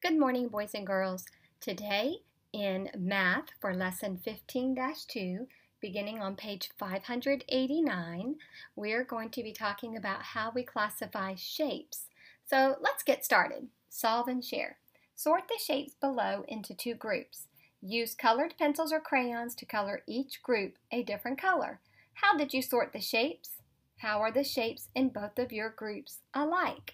Good morning, boys and girls. Today in math for lesson 15-2, beginning on page 589, we're going to be talking about how we classify shapes. So let's get started. Solve and share. Sort the shapes below into two groups. Use colored pencils or crayons to color each group a different color. How did you sort the shapes? How are the shapes in both of your groups alike?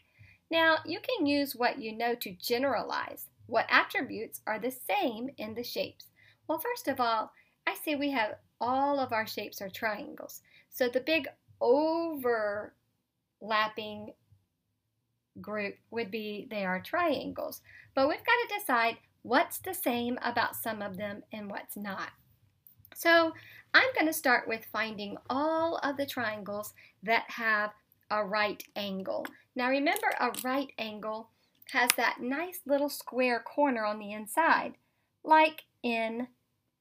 Now, you can use what you know to generalize. What attributes are the same in the shapes? Well, first of all, I see we have all of our shapes are triangles. So the big overlapping group would be they are triangles. But we've got to decide what's the same about some of them and what's not. So I'm going to start with finding all of the triangles that have a right angle. Now remember, a right angle has that nice little square corner on the inside, like in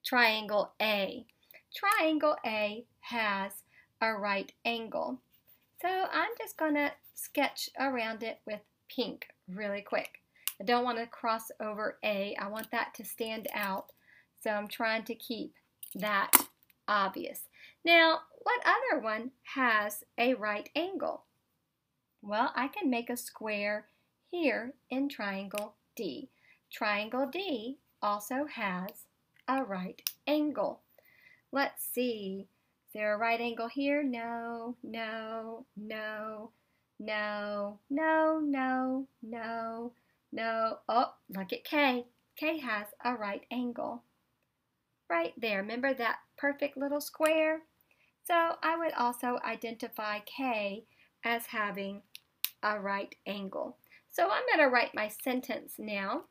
triangle A. Triangle A has a right angle. So I'm just going to sketch around it with pink really quick. I don't want to cross over A. I want that to stand out. So I'm trying to keep that obvious. Now, what other one has a right angle? Well, I can make a square here in triangle D. Triangle D also has a right angle. Let's see. Is there a right angle here? No, no, no, no, no, no, no, no. Oh, look at K. K has a right angle. Right there. Remember that perfect little square? So I would also identify K as having a right angle. So I'm going to write my sentence now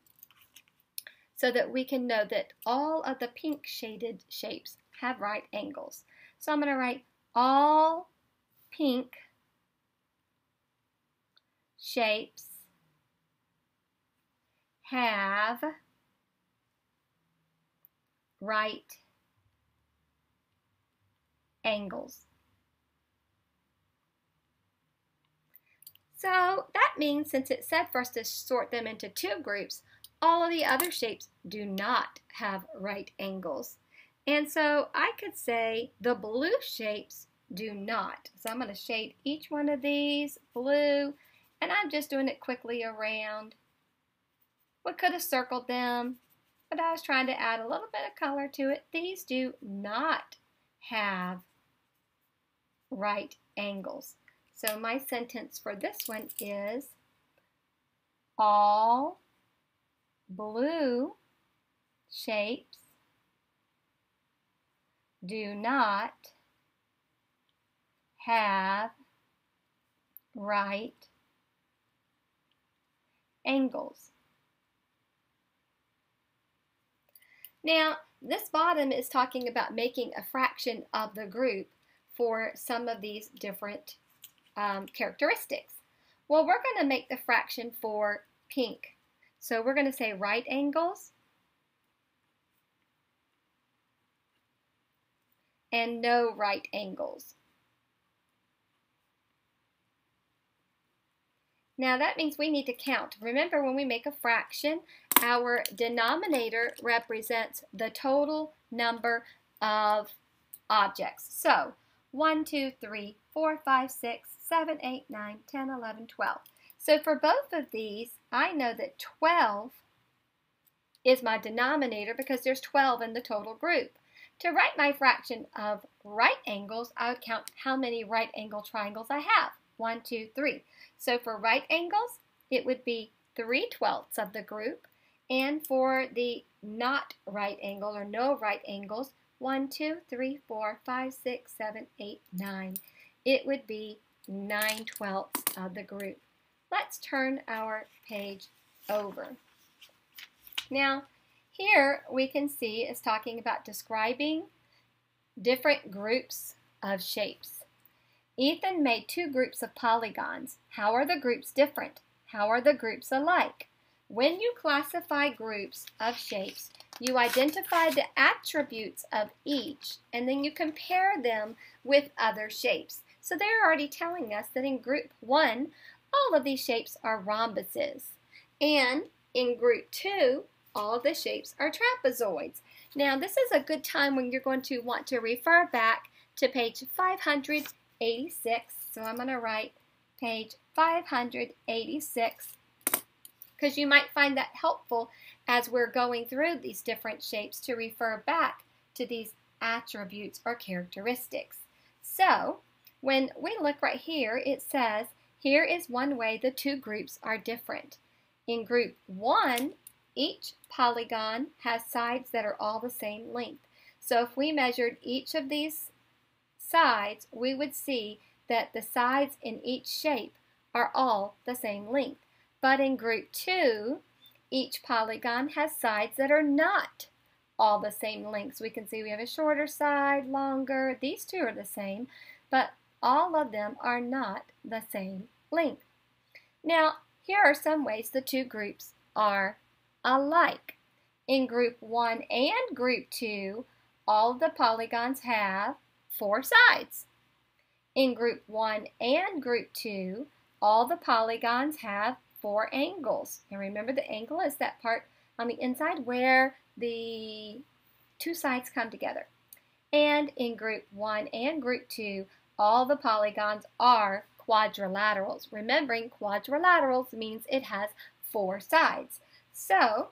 so that we can know that all of the pink shaded shapes have right angles. So I'm going to write all pink shapes have right angles. So that means, since it said for us to sort them into two groups, all of the other shapes do not have right angles. And so I could say the blue shapes do not. So I'm going to shade each one of these blue, and I'm just doing it quickly around. We could have circled them, but I was trying to add a little bit of color to it. These do not have right angles. So my sentence for this one is all blue shapes do not have right angles. Now, this bottom is talking about making a fraction of the group for some of these different characteristics. Well, we're going to make the fraction for pink. So we're going to say right angles and no right angles. Now that means we need to count. Remember, when we make a fraction, our denominator represents the total number of objects. So 1, 2, 3, 4, 5, 6, 7, 8, 9, 10, 11, 12. So for both of these, I know that 12 is my denominator because there's 12 in the total group. To write my fraction of right angles, I would count how many right angle triangles I have. 1, 2, 3. So for right angles, it would be 3/12 of the group. And for the not right angle or no right angles, 1, 2, 3, 4, 5, 6, 7, 8, 9. It would be 9/12 of the group. Let's turn our page over. Now, here we can see it's talking about describing different groups of shapes. Ethan made two groups of polygons. How are the groups different? How are the groups alike? When you classify groups of shapes, you identify the attributes of each, and then you compare them with other shapes. So they're already telling us that in group 1, all of these shapes are rhombuses. And In group 2, all of the shapes are trapezoids. Now, this is a good time when you're going to want to refer back to page 586. So I'm going to write page 586 because you might find that helpful as we're going through these different shapes to refer back to these attributes or characteristics. So, when we look right here, it says, here is one way the two groups are different. In group 1, each polygon has sides that are all the same length. So if we measured each of these sides, we would see that the sides in each shape are all the same length. But in group 2, each polygon has sides that are not all the same lengths. We can see we have a shorter side, longer. These two are the same, but all of them are not the same length. Now, here are some ways the two groups are alike. In group 1 and group 2, all of the polygons have 4 sides. In group 1 and group 2, all the polygons have 4 angles. And remember, the angle is that part on the inside where the two sides come together. And in group 1 and group 2, all the polygons are quadrilaterals. Remembering, quadrilaterals means it has 4 sides. So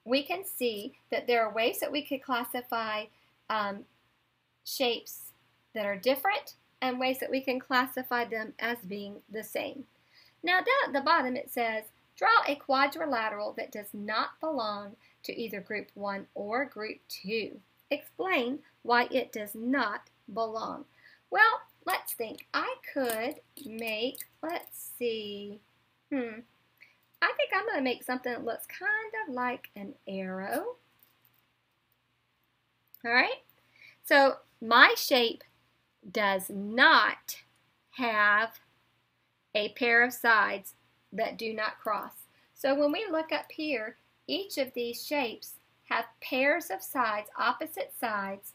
we can see that there are ways that we could classify shapes that are different and ways that we can classify them as being the same. Now down at the bottom it says, draw a quadrilateral that does not belong to either group 1 or group 2. Explain why it does not belong. Well, let's think. I could make, let's see, I think I'm going to make something that looks kind of like an arrow. All right? So my shape does not have a pair of sides that do not cross. So when we look up here, each of these shapes have pairs of sides, opposite sides,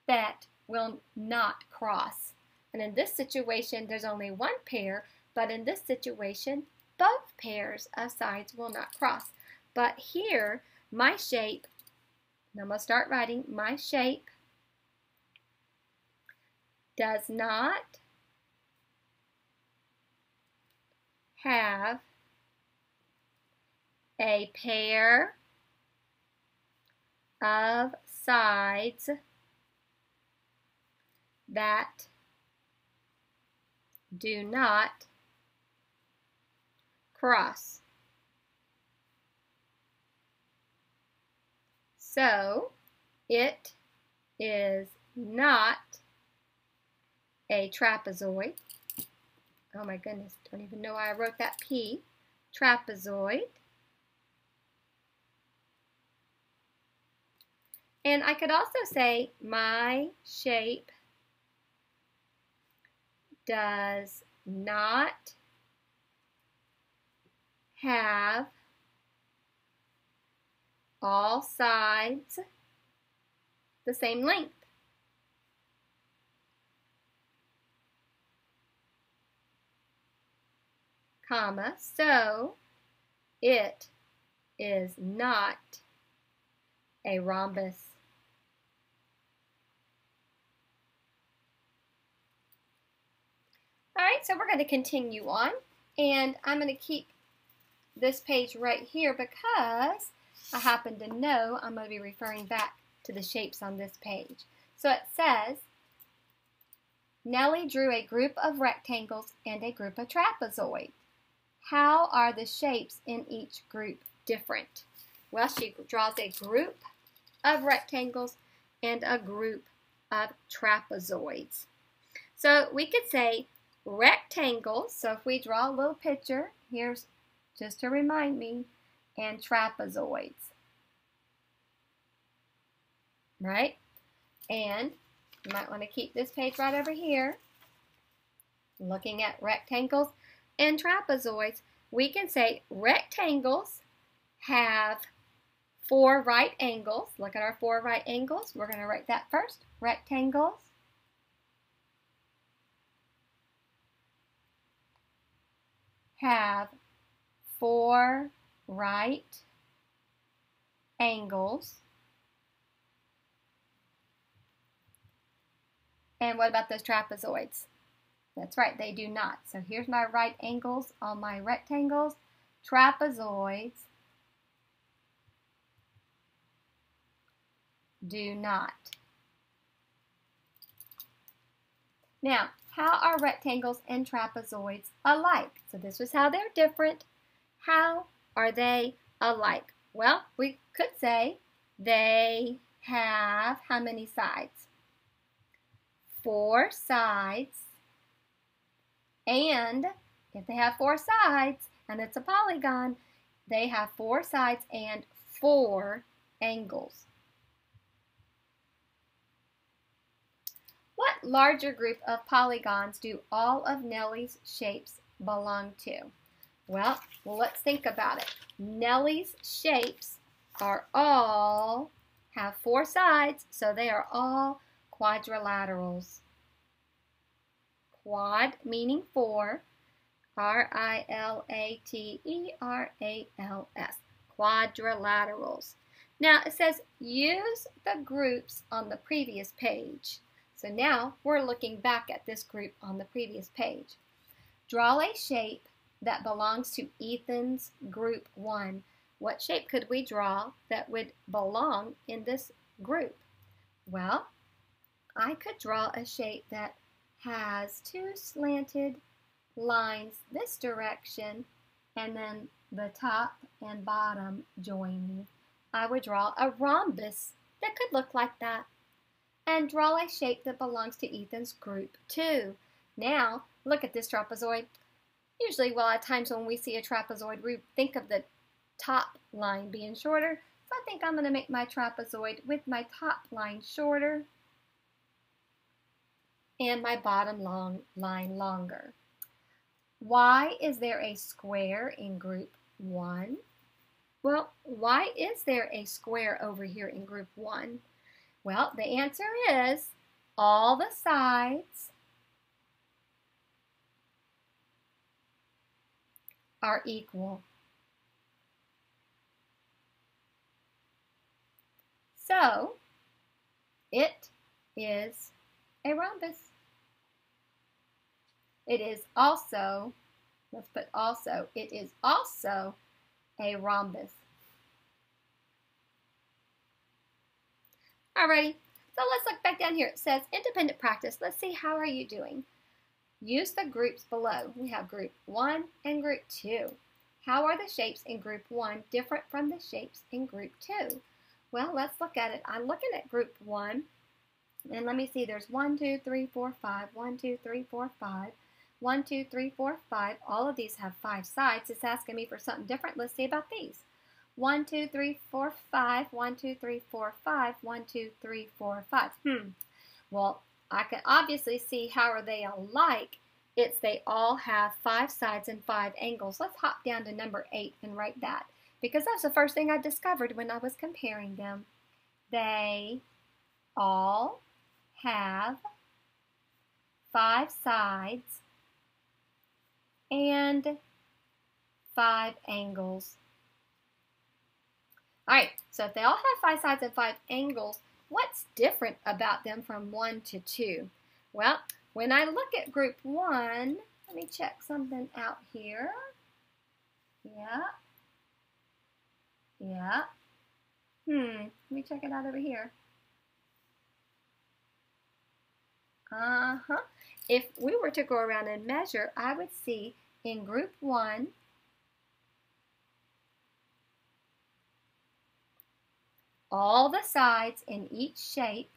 that will not cross. And in this situation, there's only one pair, but in this situation, both pairs of sides will not cross. But here, my shape, and I'm going to start writing, my shape does not have a pair of sides that do not cross. So, it is not a trapezoid. Oh my goodness, don't even know why I wrote that P. Trapezoid. And I could also say my shape does not have all sides the same length. Comma, so it is not a rhombus. All right, so we're going to continue on, and I'm going to keep this page right here because I happen to know I'm going to be referring back to the shapes on this page. So it says, Nellie drew a group of rectangles and a group of trapezoids. How are the shapes in each group different? Well, she draws a group of rectangles and a group of trapezoids. So we could say rectangles, so if we draw a little picture, here's just to remind me, and trapezoids. Right? And you might want to keep this page right over here. Looking at rectangles and trapezoids, we can say rectangles have 4 right angles. Look at our 4 right angles. We're going to write that first. Rectangles have 4 right angles. And what about those trapezoids? That's right, they do not. So here's my right angles on my rectangles. Trapezoids do not. Now, how are rectangles and trapezoids alike? So this was how they're different. How are they alike? Well, we could say they have how many sides? 4 sides. And if they have 4 sides and it's a polygon, they have 4 sides and 4 angles. What larger group of polygons do all of Nellie's shapes belong to? Well, let's think about it. Nellie's shapes are all have 4 sides, so they are all quadrilaterals. Quad meaning 4, R-I-L-A-T-E-R-A-L-S, quadrilaterals. Now it says use the groups on the previous page. So now we're looking back at this group on the previous page. Draw a shape that belongs to Ethan's group 1. What shape could we draw that would belong in this group? Well, I could draw a shape that has 2 slanted lines this direction and then the top and bottom joining. I would draw a rhombus that could look like that. And draw a shape that belongs to Ethan's group 2. Now, look at this trapezoid. Usually, well, at times when we see a trapezoid, we think of the top line being shorter. So I think I'm going to make my trapezoid with my top line shorter and my bottom line longer. Why is there a square in group 1? Well, why is there a square over here in group 1? Well, the answer is all the sides are equal. So, it is a rhombus. It is also, let's put also, it is also a rhombus. Alrighty, so let's look back down here. It says independent practice. Let's see, how are you doing? Use the groups below. We have group 1 and group 2. How are the shapes in group 1 different from the shapes in group 2? Well, let's look at it. I'm looking at group 1, and let me see. There's 1, 2, 3, 4, 5. 1, 2, 3, 4, 5. 1, 2, 3, 4, 5. All of these have 5 sides. It's asking me for something different. Let's see about these. 1, 2, 3, 4, 5. 1, 2, 3, 4, 5. 1, 2, 3, 4, 5. Well, I can obviously see how are they alike. It's they all have 5 sides and 5 angles. Let's hop down to number 8 and write that, because that's the first thing I discovered when I was comparing them. They all have 5 sides and 5 angles. All right, so if they all have 5 sides and 5 angles, what's different about them from 1 to 2? Well, when I look at group 1, let me check something out here. Yeah. Let me check it out over here. If we were to go around and measure, I would see in group 1, all the sides in each shape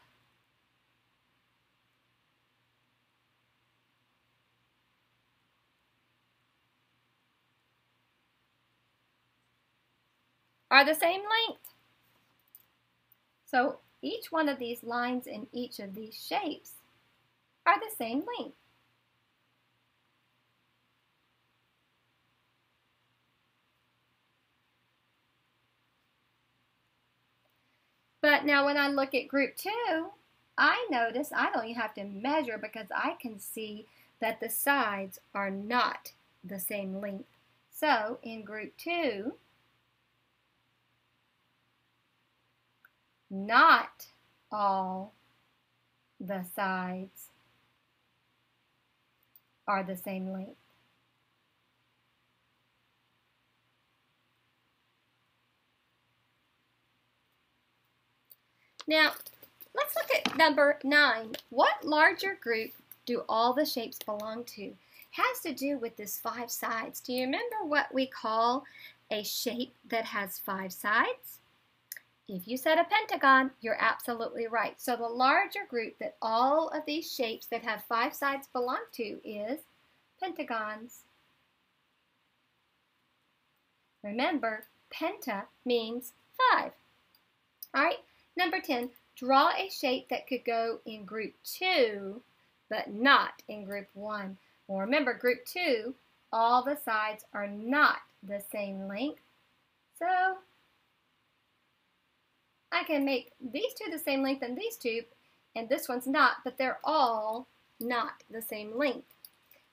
are the same length. So each one of these lines in each of these shapes are the same length. But now when I look at group 2, I notice I don't even have to measure because I can see that the sides are not the same length. So in group 2, not all the sides are the same length. Now, let's look at number 9. What larger group do all the shapes belong to? Has to do with this 5 sides. Do you remember what we call a shape that has 5 sides? If you said a pentagon, you're absolutely right. So the larger group that all of these shapes that have 5 sides belong to is pentagons. Remember, penta means 5. All right, number 10, draw a shape that could go in group 2, but not in group 1. Well, remember, group 2, all the sides are not the same length. So I can make these two the same length and these two, and this one's not, but they're all not the same length.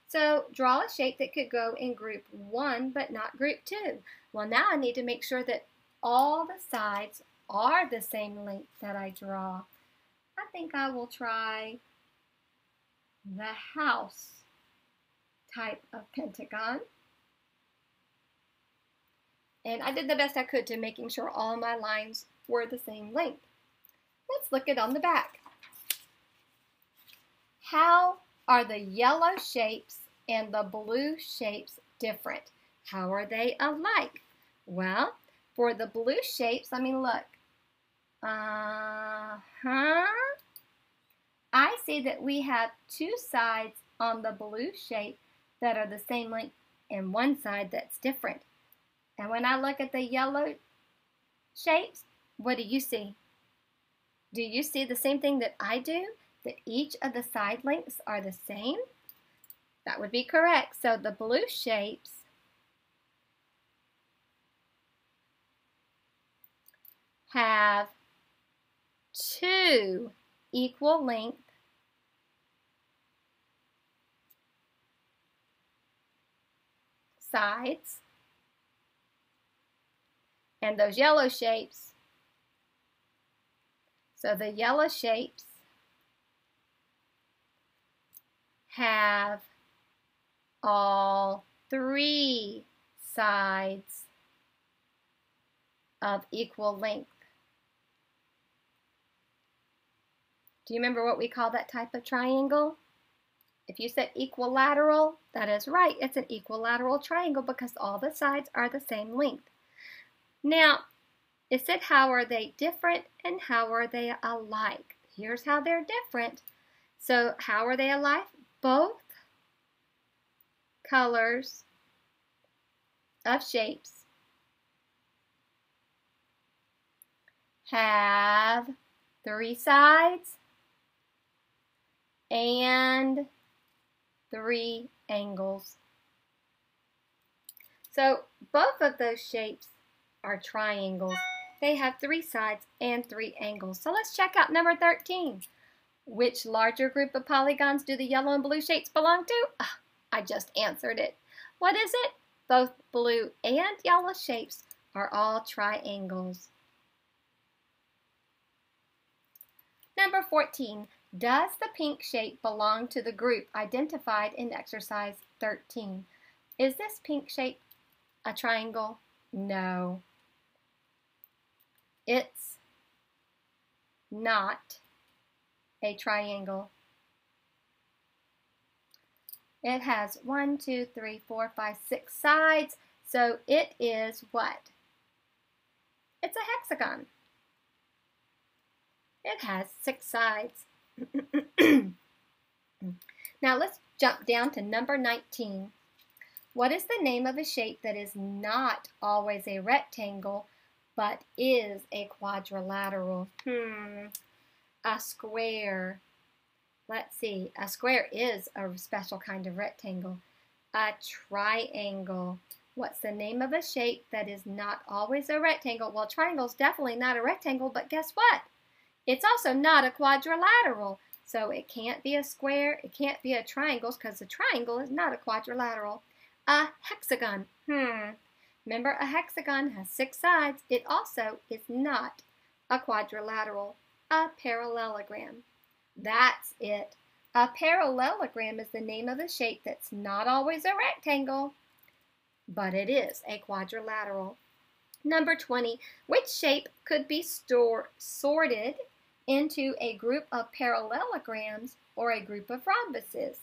So draw a shape that could go in group 1, but not group 2. Well, now I need to make sure that all the sides are the same length that I draw. I think I will try the house type of pentagon. And I did the best I could to making sure all my lines were the same length. Let's look at on the back. How are the yellow shapes and the blue shapes different? How are they alike? Well, for the blue shapes, let me look. I see that we have 2 sides on the blue shape that are the same length and 1 side that's different. And when I look at the yellow shapes, what do you see? Do you see the same thing that I do? That each of the side lengths are the same? That would be correct. So the blue shapes have 2 equal length sides, and those yellow shapes, so the yellow shapes have all 3 sides of equal length. Do you remember what we call that type of triangle? If you said equilateral, that is right. It's an equilateral triangle because all the sides are the same length. Now, it said how are they different and how are they alike? Here's how they're different. So how are they alike? Both colors of shapes have 3 sides and 3 angles. So both of those shapes are triangles. They have 3 sides and 3 angles. So let's check out number 13. Which larger group of polygons do the yellow and blue shapes belong to? I just answered it. What is it? Both blue and yellow shapes are all triangles. Number 14. Does the pink shape belong to the group identified in exercise 13? Is this pink shape a triangle? No. It's not a triangle. It has 1, 2, 3, 4, 5, 6 sides. So it is what? It's a hexagon. It has 6 sides. Now let's jump down to number 19. What is the name of a shape that is not always a rectangle but is a quadrilateral? A square. Let's see. A square is a special kind of rectangle. A triangle. What's the name of a shape that is not always a rectangle? Well, triangle is definitely not a rectangle, but guess what? It's also not a quadrilateral. So it can't be a square, it can't be a triangle because a triangle is not a quadrilateral. A hexagon. Remember, a hexagon has 6 sides. It also is not a quadrilateral, a parallelogram. That's it. A parallelogram is the name of a shape that's not always a rectangle, but it is a quadrilateral. Number 20, which shape could be sorted into a group of parallelograms or a group of rhombuses?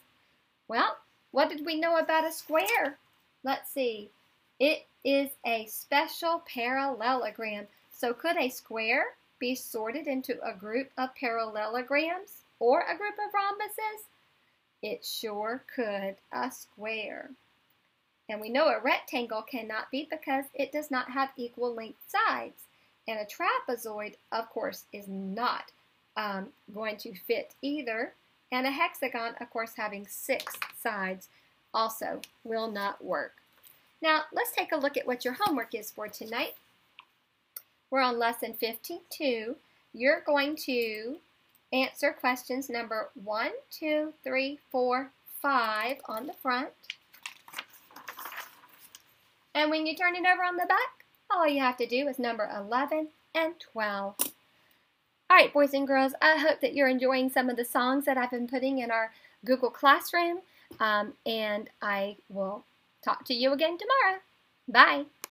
Well, what did we know about a square? Let's see. It is a special parallelogram. So could a square be sorted into a group of parallelograms or a group of rhombuses? It sure could, a square. And we know a rectangle cannot be because it does not have equal length sides. And a trapezoid, of course, is not going to fit either. And a hexagon, of course, having 6 sides also will not work. Now, let's take a look at what your homework is for tonight. We're on lesson 52. You're going to answer questions number 1, 2, 3, 4, 5 on the front. And when you turn it over on the back, all you have to do is number 11 and 12. All right, boys and girls, I hope that you're enjoying some of the songs that I've been putting in our Google Classroom. And I will talk to you again tomorrow. Bye.